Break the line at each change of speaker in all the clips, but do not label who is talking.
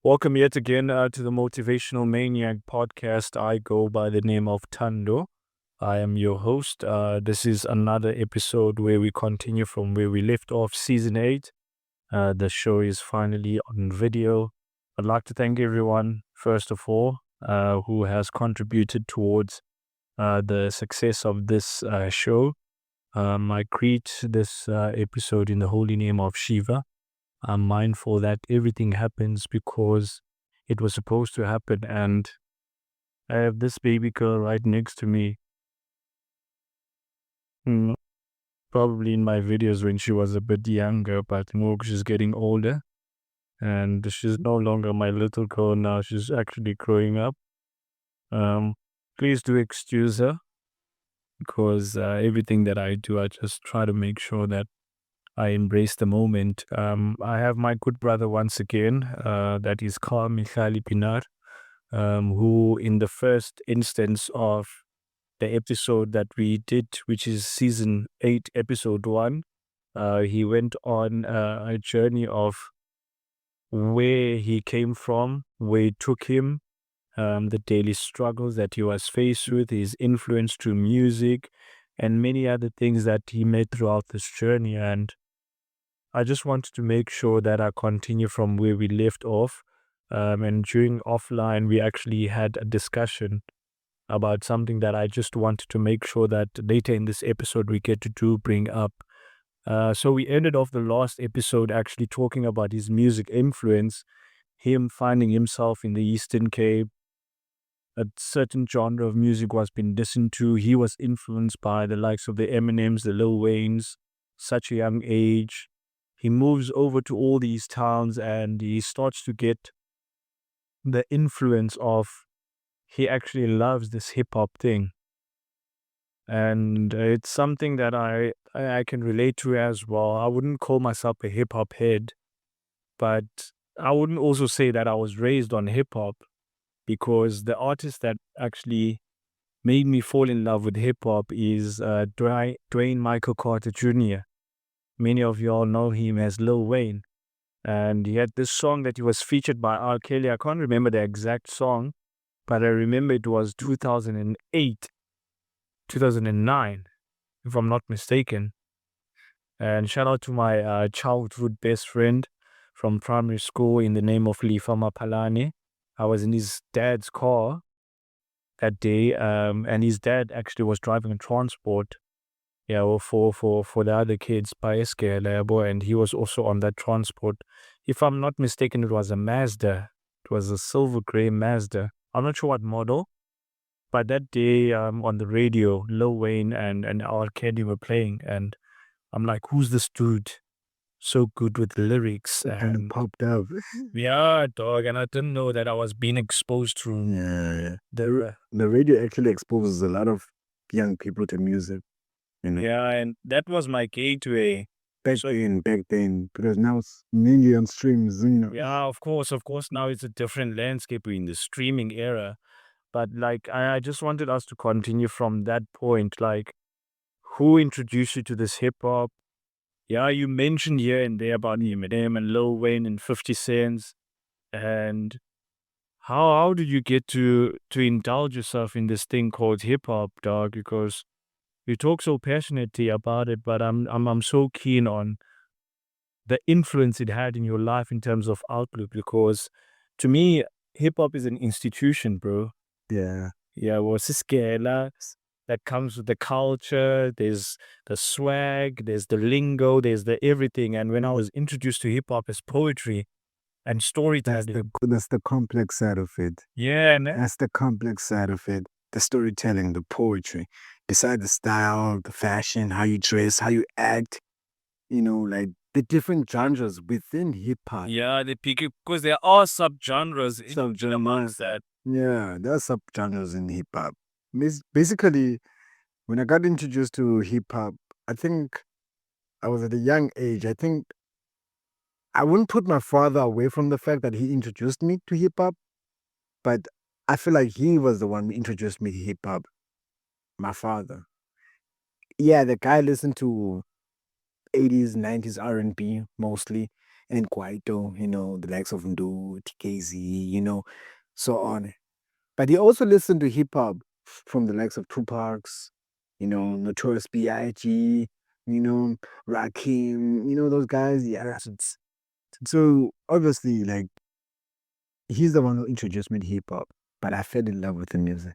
Welcome yet again to the Motivational Maniac podcast. I go by the name of Tando. I am your host. This is another episode where we continue from where we left off, season 8. The show is finally on video. I'd like to thank everyone, first of all, who has contributed towards the success of this show. I greet this episode in the holy name of Shiva. I'm mindful that everything happens because it was supposed to happen. And I have this baby girl right next to me, mm, probably in my videos when she was a bit younger, but more she's getting older. And she's no longer my little girl now. She's actually growing up. Um, Please do excuse her because everything that I do, I just try to make sure that I embrace the moment. I have my good brother once again, that is Carl Mihlali Pienaar, who in the first instance of the episode that we did, which is season 8, episode 1, he went on a journey of where he came from, where it took him, the daily struggles that he was faced with, his influence through music, and many other things that he met throughout this journey. And I just wanted to make sure that I continue from where we left off. And during offline, we actually had a discussion about something that I just wanted to make sure that later in this episode we get to do bring up. So we ended off the last episode actually talking about his music influence, him finding himself in the Eastern Cape. A certain genre of music was being listened to. He was influenced by the likes of the Eminems, the Lil Waynes, such a young age. He moves over to all these towns and he starts to get the influence of he actually loves this hip hop thing. And it's something that I can relate to as well. I wouldn't call myself a hip hop head, but I wouldn't also say that I was raised on hip hop because the artist that actually made me fall in love with hip hop is Dwayne Michael Carter Jr. Many of y'all know him as Lil Wayne. And he had this song that he was featured by R. Kelly. I can't remember the exact song, but I remember it was 2008, 2009, if I'm not mistaken. And shout out to my childhood best friend from primary school in the name of Lifama Palane. I was in his dad's car that day, and his dad actually was driving a transport, yeah, well, for the other kids by Eskelabo, and he was also on that transport. If I'm not mistaken, it was a Mazda. It was a silver gray Mazda. I'm not sure what model, but that day on the radio, Lil Wayne and R. Kelly were playing, and I'm like, who's this dude? So good with the lyrics.
Kind of
And
popped up.
yeah, dog, and I didn't know that I was being exposed to
Yeah.
the
The radio actually exposes a lot of young people to music, you know,
yeah, and that was my gateway.
back then, because now it's mainly on streams,
Yeah, of course, of course. Now it's a different landscape in the streaming era. But like, I just wanted us to continue from that point. Like, who introduced you to this hip hop? Yeah, you mentioned here and there about Eminem and Lil Wayne and 50 Cents. And how did you get to indulge yourself in this thing called hip hop, dog? Because you talk so passionately about it, but I'm so keen on the influence it had in your life in terms of outlook. Because to me, hip hop is an institution, bro.
Yeah.
Yeah, was scale that comes with the culture. There's the swag, there's the lingo, there's the everything. And when I was introduced to hip hop as poetry and storytelling,
That's the complex side of it.
yeah, and
That's the complex side of it. The storytelling, the poetry, besides the style, the fashion, how you dress, how you act, like the different genres within hip hop.
yeah, they pick it because there are subgenres in amongst that.
Yeah, there are subgenres in hip hop. Basically, when I got introduced to hip hop, I think I was at a young age. I think I wouldn't put my father away from the fact that he introduced me to hip hop, but I feel like he was the one who introduced me to hip hop. My father. Yeah, the guy listened to 80s, 90s R&B mostly. and Kwaito, the likes of Ndu, TKZ, so on. But he also listened to hip hop from the likes of Tupac's, Notorious B.I.G., Rakim, those guys. Yeah. So obviously, like, he's the one who introduced me to hip hop, but I fell in love with the music.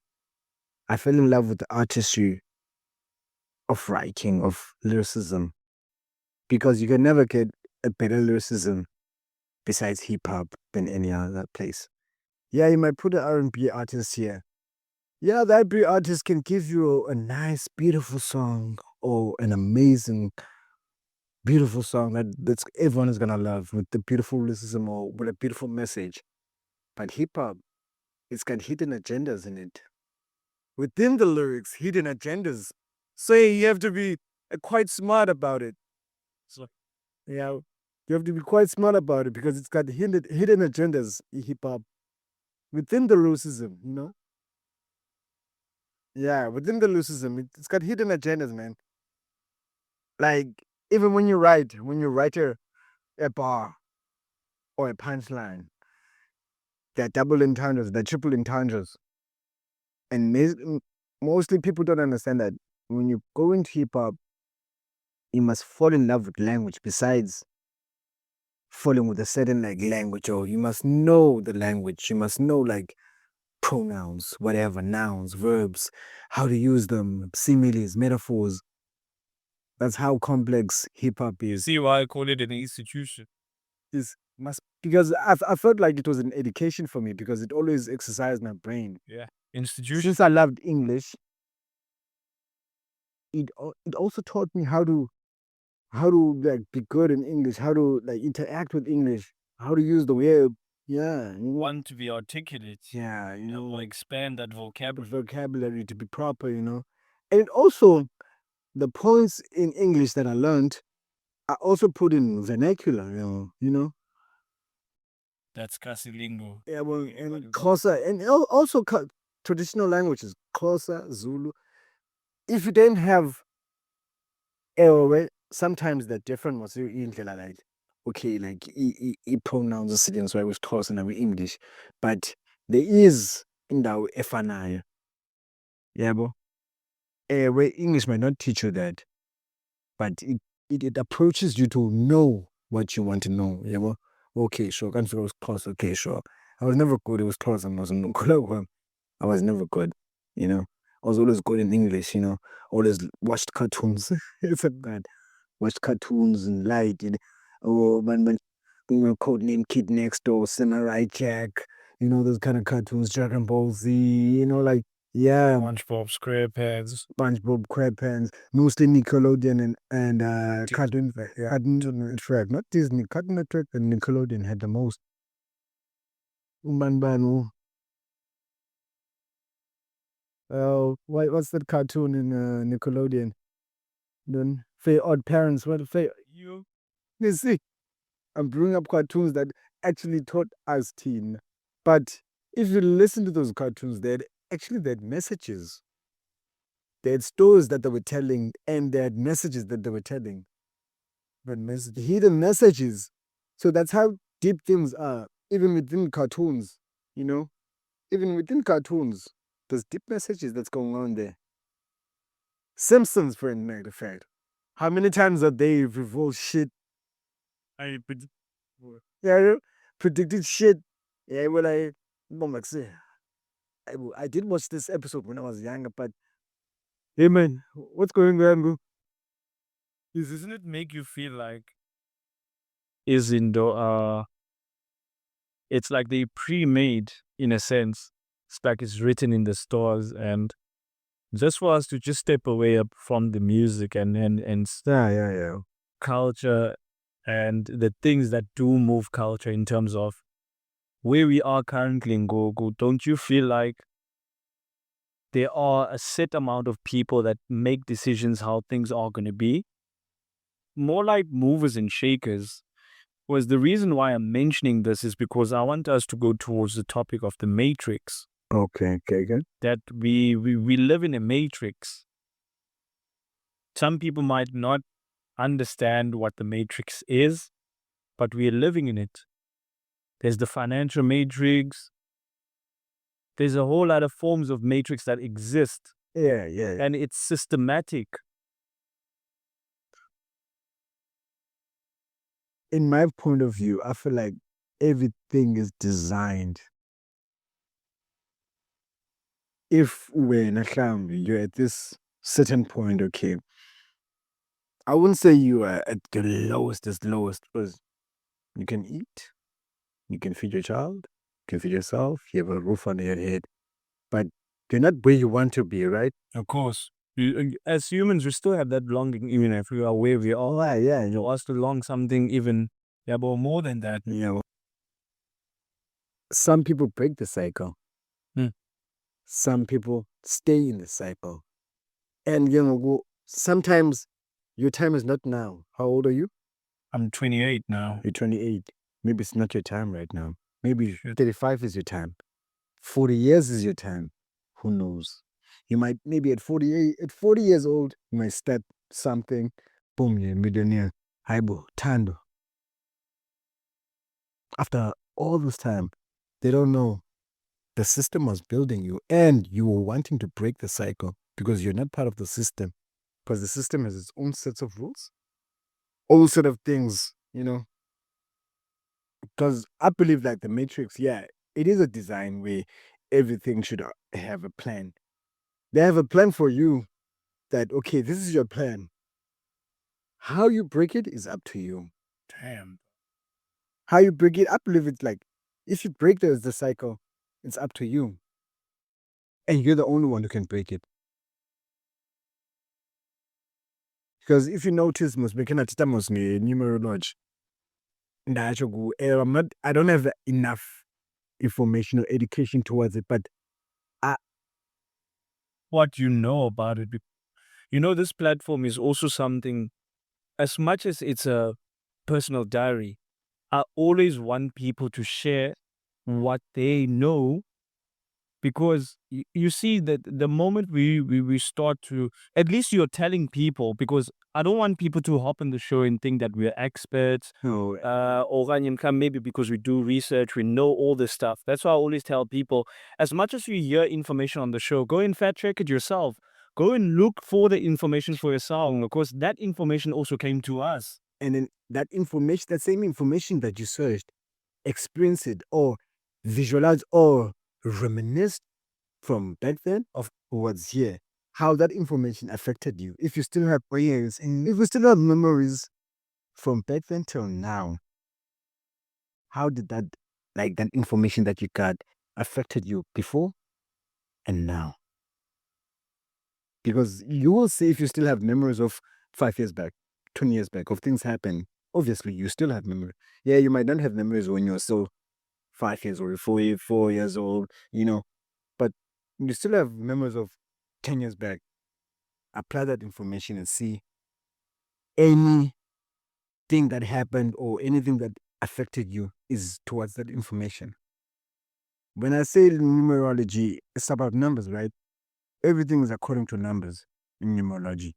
I fell in love with the artistry of writing, of lyricism, because you can never get a better lyricism besides hip hop than any other place. Yeah, you might put an R&B artist here. Yeah, that R&B artist can give you a nice, beautiful song or an amazing, beautiful song that's everyone is gonna love with the beautiful lyricism or with a beautiful message. But hip hop, it's got hidden agendas in it. Within the lyrics, hidden agendas. So you have to be quite smart about it. So, yeah, you have to be quite smart about it because it's got hidden agendas, hip hop, within the lyricism. Yeah, within the lyricism, it's got hidden agendas, man. Like, even when you write a bar or a punchline, they're double entendres, they're triple entendres. And mostly people don't understand that when you go into hip hop, you must fall in love with language besides falling with a certain like language, or you must know the language. You must know like pronouns, whatever, nouns, verbs, how to use them, similes, metaphors. That's how complex hip hop is.
See why I call it an institution.
Because I felt like it was an education for me because it always exercised my brain.
Yeah. Institution.
Since I loved English, it also taught me how to like be good in English, how to like interact with English, how to use the web. Yeah,
Want to be articulate.
yeah,
expand that
vocabulary to be proper, and also the points in English that I learned, I also put in vernacular,
That's Kasilingo.
Yeah, well, and Xhosa, and also traditional languages, Xhosa, Zulu. If you didn't have Ewe, sometimes they're different. Was indlela like, okay, like pronouns asetshenziswayo kwisixhosa nakwi-English, but there is indawo efanayo. Yabo. Ewe, English might not teach you that, but it approaches you to know what you want to know. Yabo. Okay, sure. Can't figure Xhosa. Okay, sure. I was never good. It was Xhosa. I was never good. I was always good in English. Always watched cartoons. It's a bad. Watched cartoons and light. Oh, man, Codename Kid Next Door, Samurai Jack. Those kind of cartoons, Dragon Ball Z. Like, yeah,
SpongeBob SquarePants.
SpongeBob, Crabpants, mostly Nickelodeon and Cartoon Network, not Disney. Cartoon Network and Nickelodeon had the most. Umbanbanu. What's that cartoon in Nickelodeon? Then Fair Odd Parents. What Fair you see? I'm bringing up cartoons that actually taught us teen. But if you listen to those cartoons, they had messages. They had stories that they were telling, and they had messages that they were telling. But hidden messages. So that's how deep things are, even within cartoons. Even within cartoons, there's deep messages that's going on there. Simpsons, for a matter of fact. How many times have they revealed shit? Yeah, predicted shit. Yeah, I did watch this episode when I was younger, but hey man, what's going on, bro?
Doesn't it make you feel like is in the it's like they pre-made in a sense. It's like it's written in the stores, and just for us to just step away up from the music and
Yeah.
culture and the things that do move culture in terms of where we are currently in Gogo, don't you feel like there are a set amount of people that make decisions how things are going to be? More like movers and shakers. Was the reason why I'm mentioning this is because I want us to go towards the topic of the matrix.
Okay, good.
That we live in a matrix. Some people might not understand what the matrix is, but we are living in it. There's the financial matrix. There's a whole lot of forms of matrix that exist,
Yeah.
and it's systematic.
In my point of view, I feel like everything is designed. If when you're at this certain point, okay, I wouldn't say you are at the lowest, because you can eat, you can feed your child, you can feed yourself, you have a roof on your head, but you're not where you want to be, right?
Of course. As humans, we still have that longing, even if we are where we are.
Yeah,
You us to long something even, but more than that.
Some people break the cycle.
Hmm.
Some people stay in the cycle. And, sometimes your time is not now. How old are you?
I'm 28 now.
You're 28. Maybe it's not your time right now. Maybe 35 is your time. 40 years is your time. Who knows? You might, maybe at 40 years old, you might start something. Boom, you're a millionaire. Haibo, Tando. After all this time, they don't know the system was building you and you were wanting to break the cycle because you're not part of the system. Because the system has its own sets of rules, all sort of things, Because I believe like the Matrix, yeah, it is a design where everything should have a plan. They have a plan for you that, okay, this is your plan. How you break it is up to you.
Damn.
How you break it, I believe it's like, if you break the cycle, it's up to you. And you're the only one who can break it. Because if you notice, numerology. I don't have enough information or education towards it, but
What you know about it. This platform is also something, as much as it's a personal diary, I always want people to share what they know, because you see that the moment we start to, at least you're telling people, because I don't want people to hop on the show and think that we're experts,
no,
or maybe because we do research, we know all this stuff. That's why I always tell people, as much as you hear information on the show, go and fact check it yourself. Go and look for the information for yourself, because that information also came to us.
and then that information, that same information that you searched, experience it or visualize or reminisce from back then of what's here, how that information affected you. If you still have prayers and if you still have memories from back then till now, how did that, like that information that you got, affected you before and now? Because you will see, if you still have memories of 5 years back, 20 years back, of things happen, obviously you still have memory. Yeah, you might not have memories when you're still 5 years old, 4 years old, but you still have memories of 10 years back. Apply that information and see anything that happened or anything that affected you is towards that information. When I say numerology, it's about numbers, right? Everything is according to numbers in numerology.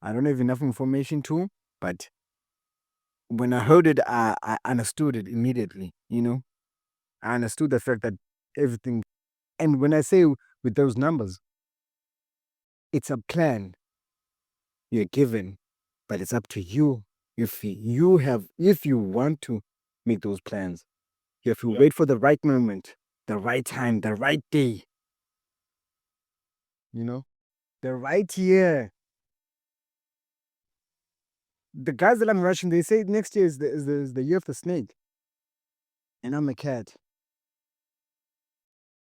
I don't have enough information too, but when I heard it, I understood it immediately, I understood the fact that everything, and when I say with those numbers, it's a plan you're given, but it's up to you if you want to make those plans. You have to wait for the right moment, the right time, the right day, the right year. The guys that I'm rushing, they say next year is the year of the snake. And I'm a cat.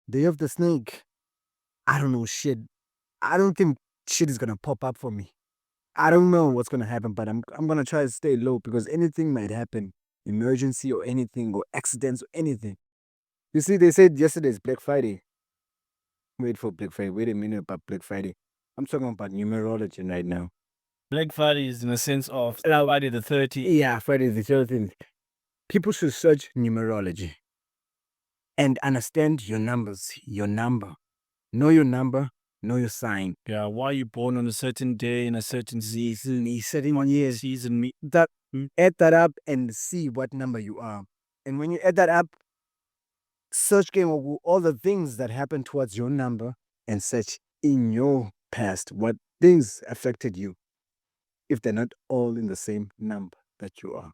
The year of the snake. I don't know shit. I don't think shit is gonna pop up for me. I don't know what's gonna happen, but I'm gonna try to stay low because anything might happen. Emergency or anything or accidents or anything. You see, they said yesterday is Black Friday. Wait for Black Friday. Wait a minute about Black Friday. I'm talking about numerology right now.
Black Friday is in the sense of Friday the 30th.
Yeah, Friday the 13th. People should search numerology and understand your numbers, your number. Know your number, know your sign.
Yeah, why you born on a certain day in a certain season,
Setting on years.
season.
That Add that up and see what number you are. And when you add that up, search all the things that happened towards your number and search in your past what things affected you if they're not all in the same number that you are.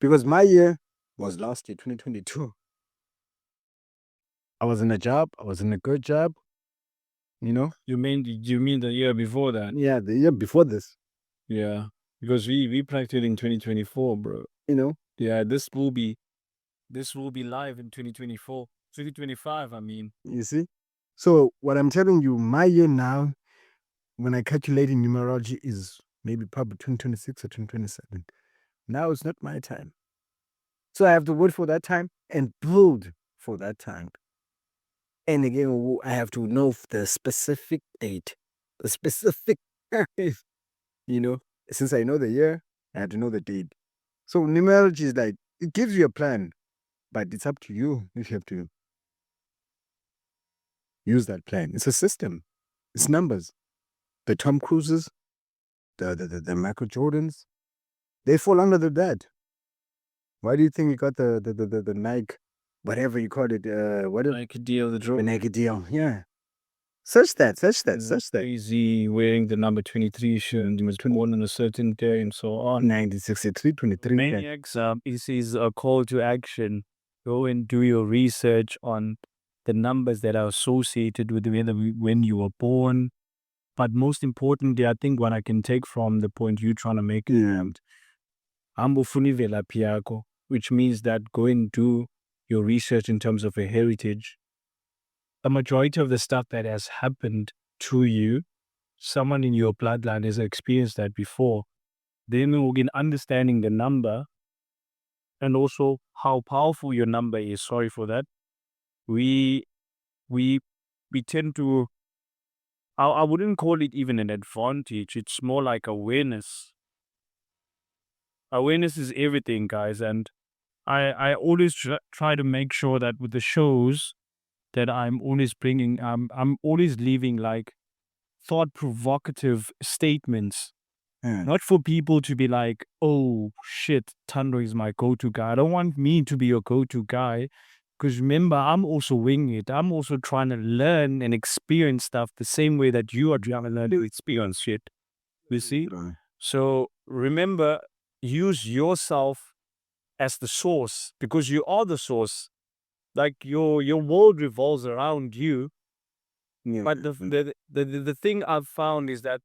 Because my year was last year, 2022. I was in a job, I was in a good job, you know?
You mean the year before that?
Yeah, the year before this,
Yeah. Because we practiced in 2024, bro.
you know?
Yeah, this will be live in 2024. 2025, I mean.
You see? So what I'm telling you, my year now, when I calculate in numerology, is maybe probably 2026 or 2027. Now it's not my time. So I have to wait for that time and build for that time. And again, I have to know the specific date, the specific, you know, since I know the year, I have to know the date. So numerology is like, it gives you a plan, but it's up to you if you have to use that plan. It's a system. It's numbers. The Tom Cruises, the Michael Jordans, they fall under that. Why do you think you got the Nike, whatever you call it? What is
Nike deal, the
the
drone.
Nike deal? Yeah. Search that.
Crazy wearing the number 23 shirt and he was born on a certain day and so on.
1963, 23.
Maniacs, this is a call to action. Go and do your research on the numbers that are associated with when you were born. But most importantly, I think what I can take from the point you're trying to make
Yeah.
which means that go and do your research in terms of a heritage. A majority of the stuff that has happened to you, someone in your bloodline has experienced that before. Then in understanding the number and also how powerful your number is, sorry for that, we we tend to, I wouldn't call it even an advantage, it's more like awareness. Awareness is everything, guys, and I always try to make sure that with the shows that I'm always bringing, I'm always leaving like thought provocative statements.
Yeah.
Not for people to be like, oh shit, Tando is my go-to guy. I don't want me to be your go-to guy. Because remember, I'm also winging it. I'm also trying to learn and experience stuff the same way that you are trying to learn to experience shit. You see?
Right.
So remember, use yourself as the source because you are the source. Like your world revolves around you.
Yeah.
But the thing I've found is that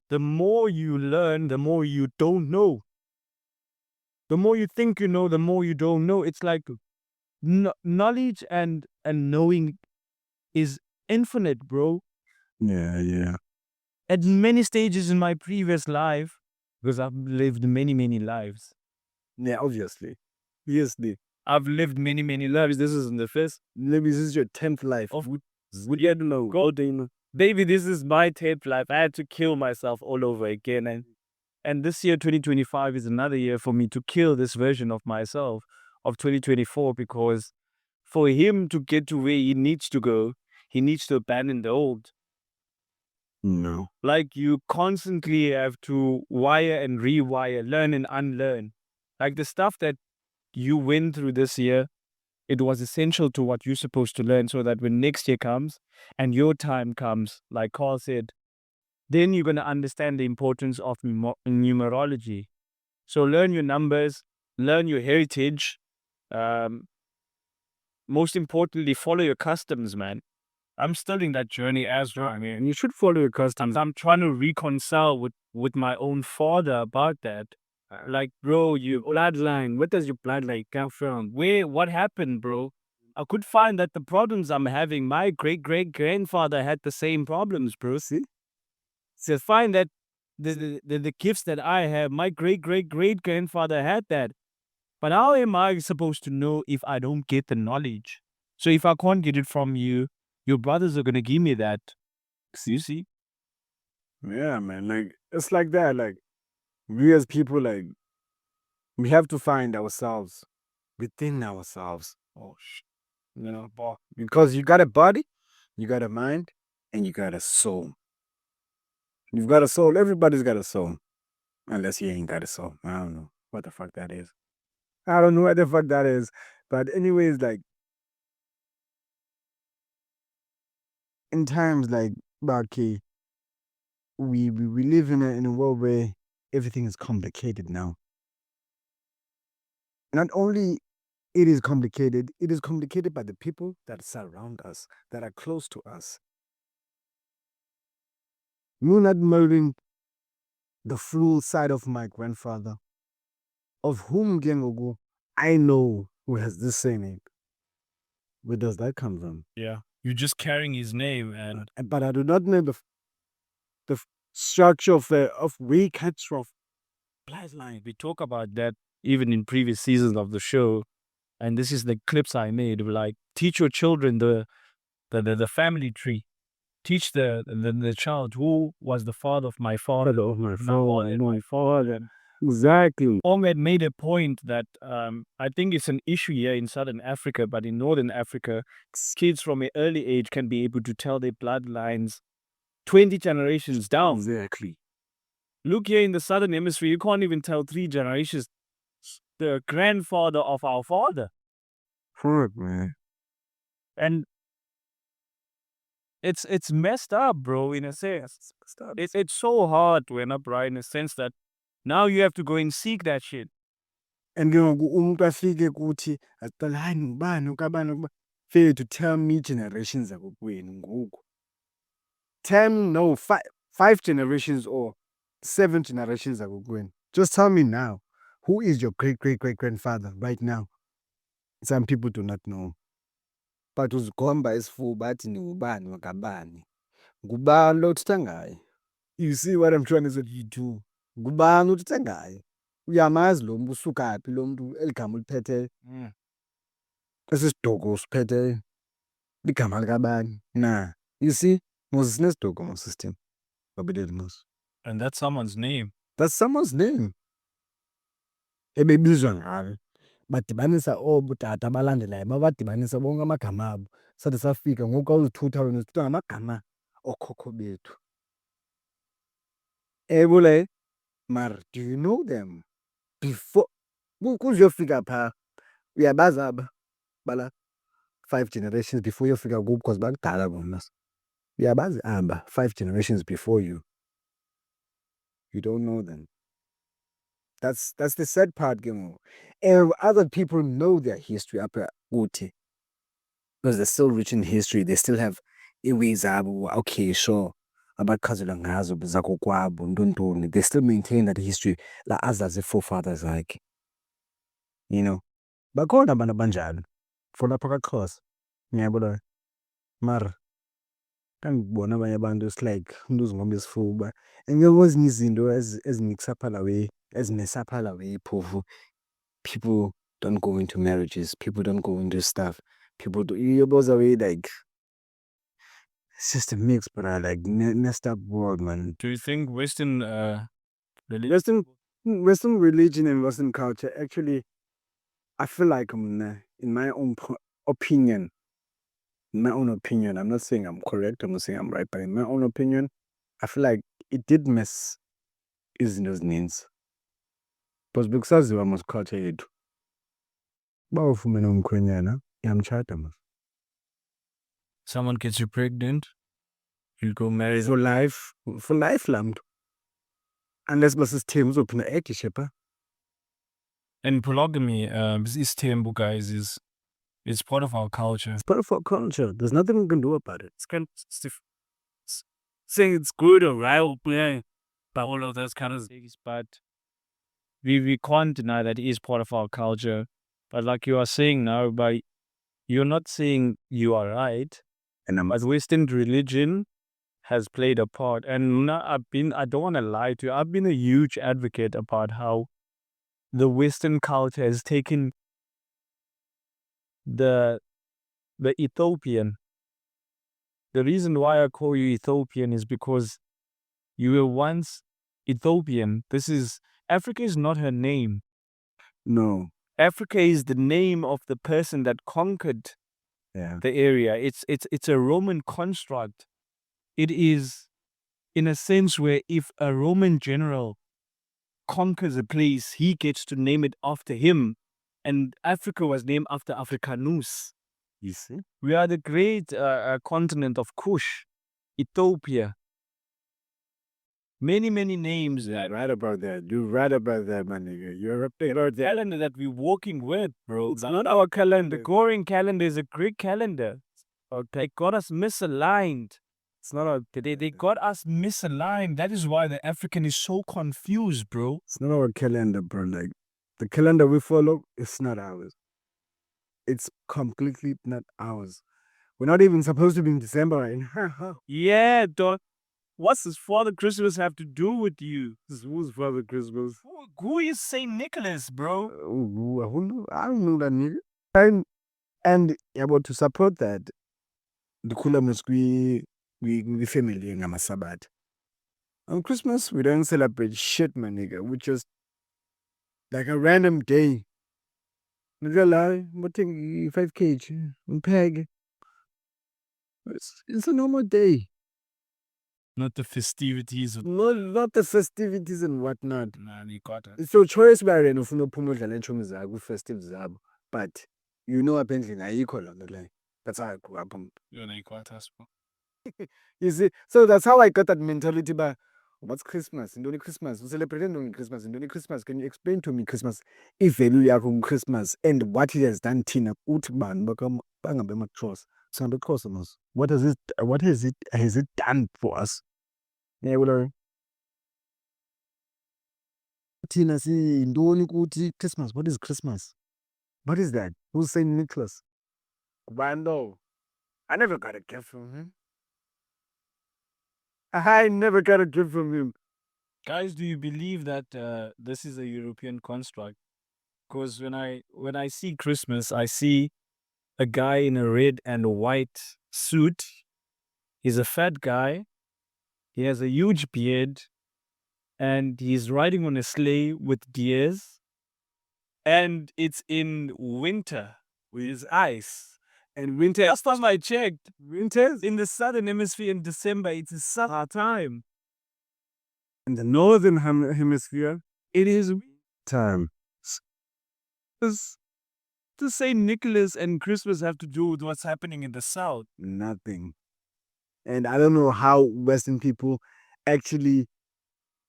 the more you learn, the more you don't know. The more you think you know, the more you don't know. It's like knowledge and knowing is infinite, bro.
Yeah.
At many stages in my previous life, because I've lived many lives.
Yeah, obviously. Obviously.
I've lived many lives. This isn't the first.
Maybe this is your 10th life.
Would you know? Baby, this is my 10th life. I had to kill myself all over again. And this year, 2025, is another year for me to kill this version of myself of 2024 because for him to get to where he needs to go, he needs to abandon the old.
No.
Like you constantly have to wire and rewire, learn and unlearn. Like the stuff that you went through this year, it was essential to what you're supposed to learn so that when next year comes and your time comes, like Carl said, then you're going to understand the importance of numerology. So learn your numbers, learn your heritage. Most importantly, follow your customs, man. I'm still in that journey as well. I mean, you should follow your customs. I'm trying to reconcile with my own father about that. Like, bro, your bloodline, where does your bloodline come from? What happened, bro? I could find that the problems I'm having, my great-great-grandfather had the same problems, bro.
See?
So find that the gifts that I have, my great-great-great-grandfather had that. But how am I supposed to know if I don't get the knowledge? So if I can't get it from you, your brothers are going to give me that. You see?
Yeah, man. Like, it's like that. Like, we as people, like, we have to find ourselves within ourselves.
Oh,
You know, because you got a body, you got a mind, and you got a soul. You've got a soul. Everybody's got a soul. Unless you ain't got it, so I don't know what the fuck that is. I don't know what the fuck that is. But anyways, like in times like Baki, we live in a world where everything is complicated now. Not only it is complicated by the people that surround us, that are close to us. You're not murdering the full side of my grandfather, of whom Gengogo I know who has this surname. Where does that come from?
Yeah. You're just carrying his name
But I do not know the structure of where he comes from.
bloodline. We talk about that even in previous seasons of the show. And this is the clips I made. Like, teach your children the family tree. Teach the child who was the father of my father.
Of my father. Exactly.
Ahmed made a point that I think it's an issue here in Southern Africa, but in Northern Africa, kids from an early age can be able to tell their bloodlines 20 generations down.
Exactly.
Look here in the Southern Hemisphere, you can't even tell 3 generations. The grandfather of our father.
Fuck, man.
And it's messed up, bro, in a sense. It's so hard to end up right in a sense that now you have to go and seek that shit.
And ke ngoku umuntu afike kuthi aqala hayi ngubani ukabani ukuba fail to tell me generations zakokwenu ngoku. 10, no, 5 generations or 7 generations zakokwenu. Just tell me now, who is your great-great-great-grandfather right now? Some people do not know. But uzikhomba isifuba athi ningubani wakabani. Ngubani lo uthetha ngaye? You see what I'm trying to say to you too? Ngubani uthetha ngaye? Uyamazi lo mntu usuka phi lo mntu eli gama uliphetheyo? Esi siduko usiphetheyo ligama likabani na? You see, mos sinesiduko mos system. Babeleli mos.
And that's someone's name.
That's someone's name. Ebebizwa ngalo. Badibanisa oobutata abalandelayo babadibanisa bonke amagama abo. Sathi safika ngoku kwawuzi-2000 sithutha ngamagama ookhokho bethu. Ebule, mara do you know them? Before kuze uyofika phaa, uyabazi aba bala 5 generations before uyofika kubo because bakudala bona. Uyabazi aba 5 generations before you. You don't know them. That's the sad part ke ngoku. And other people know their history apha kuthi. Because they're still rich in history. They still have iiways zabo. Okay, sure. Abaqhazela ngazo zakokwabo ntontoni. They still maintain that history la azazi forefathers zakhe. You know. Bakhona abantu abanjalo. For lapha kwaXhosa. Ngiyabona. Mara kangibona abanye abantu it's like umntu uzingoma isifuba. And kwezinye izinto ezinikisa phaa la way, ezinesa phaa la way phofu. People don't go into marriages. People don't go into stuff. People do. You're away like it's just a mix, but I like messed up world, man.
Do you think Western
Western religion and Western culture actually, I feel like in my own opinion, I'm not saying I'm correct, I'm not saying I'm right, but in my own opinion, I feel like it did mess izinto ezininzi. Because bekusaziwa mos culture yethu. Uba ufumene umkhwenyana, iyamtshata mos.
someone gets you pregnant, you go marry
For life laa mntu. Unless basisithembu uzophinda ekishe phaa.
And polygamy, this tembu, guys, is part of our culture.
It's part of our culture. There's nothing we can do about it.
It's kind of saying it's good or right or bad, but all of those kind of things. But we can't deny that it is part of our culture. But like you are saying now, but you're not saying you are right.
And
But Western religion has played a part. And I don't want to lie to you, I've been a huge advocate about how the Western culture has taken the Ethiopian. The reason why I call you Ethiopian is because you were once Ethiopian. Africa is not her name.
no.
Africa is the name of the person that conquered
Yeah.
the area. It's a Roman construct. It is, in a sense, where if a Roman general conquers a place, he gets to name it after him. And Africa was named after Africanus.
You see?
We are the great continent of Kush, Ethiopia. Many names.
Yeah, right about that. You're right about that, my nigga. You're up there. Right
The
there.
calendar that we're working with, bro.
It's not our
The
calendar.
Gregorian calendar is a Greek calendar. They got us misaligned.
It's not our.
They got us misaligned. That is why the African is so confused, bro.
It's not our calendar, bro. Like the calendar we follow, it's not ours. It's completely not ours. We're not even supposed to be in December right now.
Yeah, dog. What's this Father Christmas have to do with you?
This was Father Christmas.
Who is Saint Nicholas, bro?
I don't know that nigga. And able to support that, the Kulamus we family in Amasabat. On Christmas, we don't celebrate shit, my nigga. We just like a random day. Nigga lie, what thing 5 kg on peg. It's a normal day.
Not the festivities.
Not the festivities and whatnot.
Nah, you got it.
It's your choice by then of no promotion and chomi zagu festive zab. But you know apparently I equal on the line. That's how I grew up. You see, so that's how I got that mentality by what's Christmas? And only Christmas. We celebrate only Christmas. And only Christmas. Can you explain to me Christmas? If value yakho Christmas and what it has done Tina Utman Bakam Bangabema Cross. Sound cosmos. What has it done for us? Yeah, we learn. Tina see Indoni Kuti Christmas. What is Christmas? What is that? Who's Saint Nicholas? Bando. I never got a gift from him. I never got a gift from him.
Guys, do you believe that this is a European construct? Because when I see Christmas, I see a guy in a red and white suit. He's a fat guy. He has a huge beard. And he's riding on a sleigh with deers. And it's in winter with ice. And winter, last time I checked, winter in the southern hemisphere in December, it's a summer time.
In the northern hemisphere, it is time.
Does Saint Nicholas and Christmas have to do with what's happening in the south?
Nothing. And I don't know how Western people actually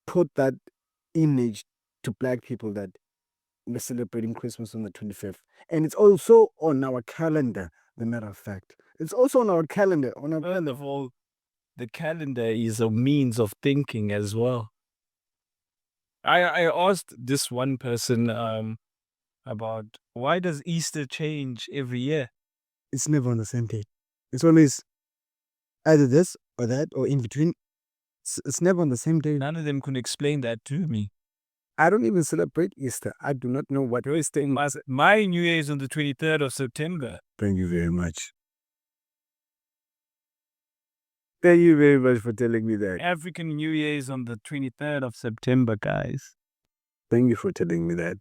put that image to black people that we're celebrating Christmas on the 25th. And it's also on our calendar, the matter of fact. It's also on our calendar.
First of all, the calendar is a means of thinking as well. I asked this one person about why does Easter change every year?
It's never on the same date. It's always either this or that or in between. It's never on the same day.
None of them can explain that to me.
I don't even celebrate Easter. I do not know what Easter is.
My New Year is on the 23rd of September.
Thank you very much. Thank you very much for telling me that.
African New Year is on the 23rd of September, guys.
Thank you for telling me that.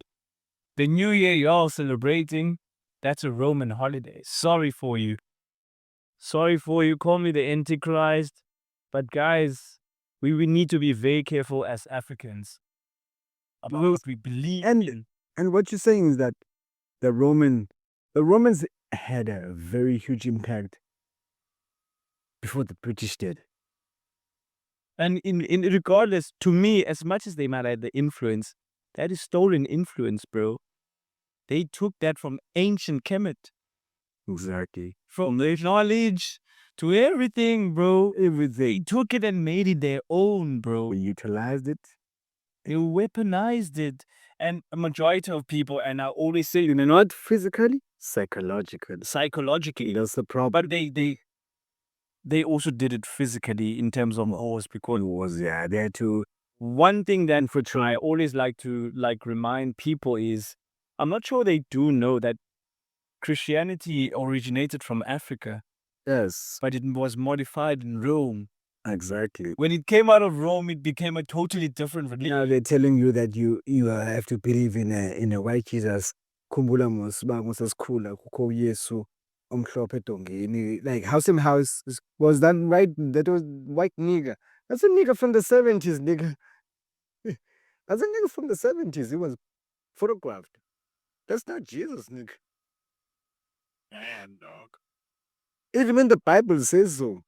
The New Year you're all celebrating, that's a Roman holiday. Sorry for you. Sorry for you. Call me the Antichrist. But guys, we need to be very careful as Africans about what we believe in.
And what you're saying is that the Romans had a very huge impact before the British did.
And in regardless, to me, as much as they might have the influence, that is stolen influence, bro. They took that from ancient Kemet.
Exactly.
From their knowledge to everything, bro. Everything. They took it and made it their own, bro.
We utilized it.
They weaponized it. And a majority of people, and I always say,
not physically, psychologically.
Psychologically.
That's the problem.
But they also did it physically in terms of wars because
it was, yeah, they had to.
One thing then for I always like to remind people is, I'm not sure they do know that Christianity originated from Africa.
Yes.
But it was modified in Rome.
Exactly.
When it came out of Rome, it became a totally different religion.
Now they're telling you that you have to believe in a white Jesus. Kumbula Mosas-Kula, Kuko Yesu, Umhlophe Dongeni. Like House was that right? That was white nigger. That's a nigger from the 70s, nigga. That's a nigga from the 70s. He was photographed. That's not Jesus, nigga.
Man, dog.
Even the Bible says so.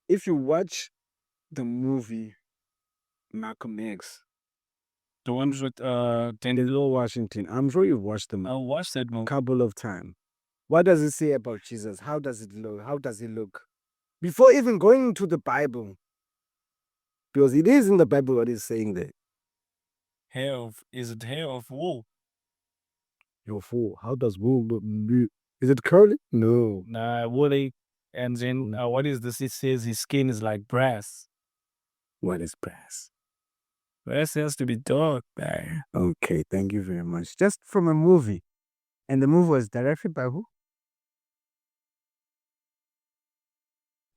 If you watch the movie Malcolm X,
The ones with
Denzel Washington, I'm sure you've watched them
I watched that
a
movie.
couple of times. What does it say about Jesus? How does it look? How does he look? Before even going to the Bible, because it is in the Bible what he's saying there.
Is it hair of wool?
You're fool. How does wool look? Is it curly? No.
Nah, woolly. And then what is this? It says his skin is like brass.
What is brass?
Brass has to be dark, man.
Okay, thank you very much. Just from a movie. And the movie was directed by who?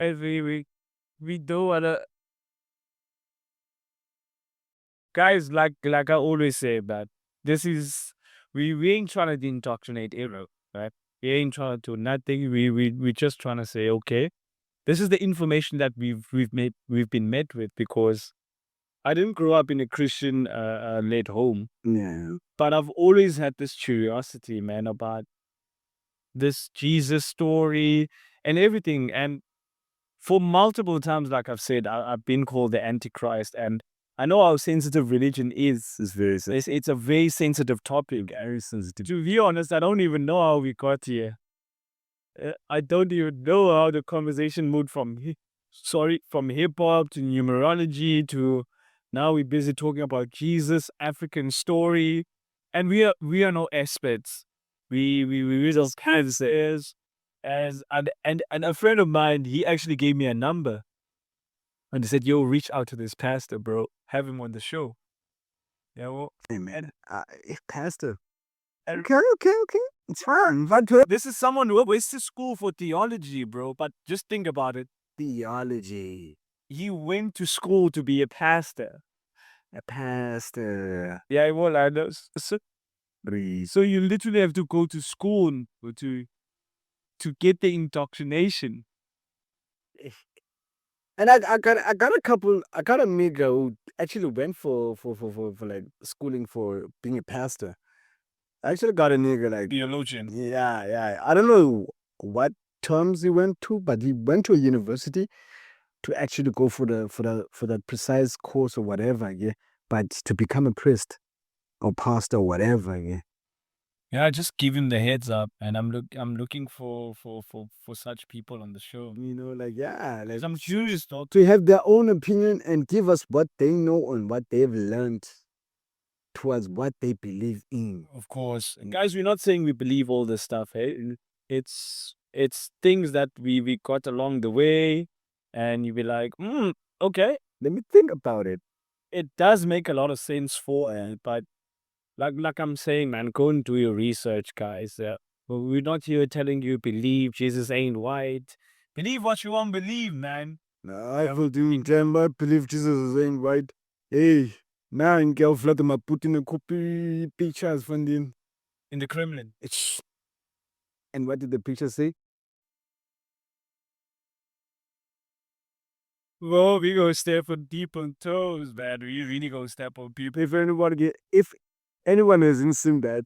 We do wanna guys like I always say that this is we ain't trying to indoctrinate Europe, right? We ain't trying to do nothing. We just trying to say, okay, this is the information that we've been met with, because I didn't grow up in a Christian led home,
Yeah.
but I've always had this curiosity, man, about this Jesus story and everything. And for multiple times, like I've said, I've been called the Antichrist, and I know how sensitive religion is.
It's very sensitive.
It's a very sensitive topic.
Very sensitive.
To be honest, I don't even know how we got here. I don't even know how the conversation moved from hip hop to numerology to now we're busy talking about Jesus, African story, and we are no experts. We just kind of says as and a friend of mine, he actually gave me a number and he said, "Yo, reach out to this pastor, bro. Have him on the show." Yeah, well,
Hey, man. Pastor.
and
Okay. It's fine. But
this is someone who went to school for theology, bro. But just think about it.
theology.
He went to school to be a pastor.
A pastor.
Yeah, well, I know. So you literally have to go to school to get the indoctrination.
And I got a nigga who actually went for like schooling for being a pastor. I actually got a nigga like
Theologian.
yeah. I don't know what terms he went to, but he went to a university to actually go for the precise course or whatever, yeah. But to become a priest or pastor or whatever, yeah.
Yeah, just give him the heads up, and I'm looking for such people on the show.
You know, like yeah, like
'Cause I'm curious, though.
to have their own opinion and give us what they know and what they've learned towards what they believe in.
Of course, guys, we're not saying we believe all this stuff. Hey, it's things that we got along the way, and you be like, okay,
Let me think about it.
it does make a lot of sense for it, but like I'm saying, man, go and do your research, guys. But we're not here telling you believe Jesus ain't white. Believe what you want to believe, man.
I will do damn I believe Jesus is ain't white. Hey, now in girl flat my putting a copy pictures from the
In the Kremlin.
and what did the picture say?
Well, we gonna step on deep on toes, man. We really gonna step on people.
If anyone hasn't seen that,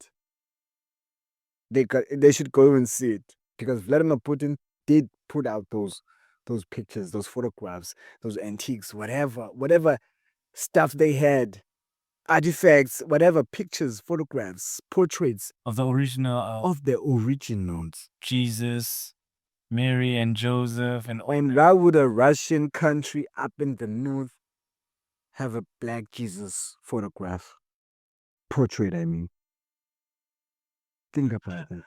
they should go and see it. Because Vladimir Putin did put out those pictures, those photographs, those antiques, whatever stuff they had, artifacts, whatever pictures, photographs, portraits
Of the original
of the originals.
Jesus, Mary and Joseph, and all.
And why would a Russian country up in the north have a black Jesus photograph? Portrait, I mean. Think about it.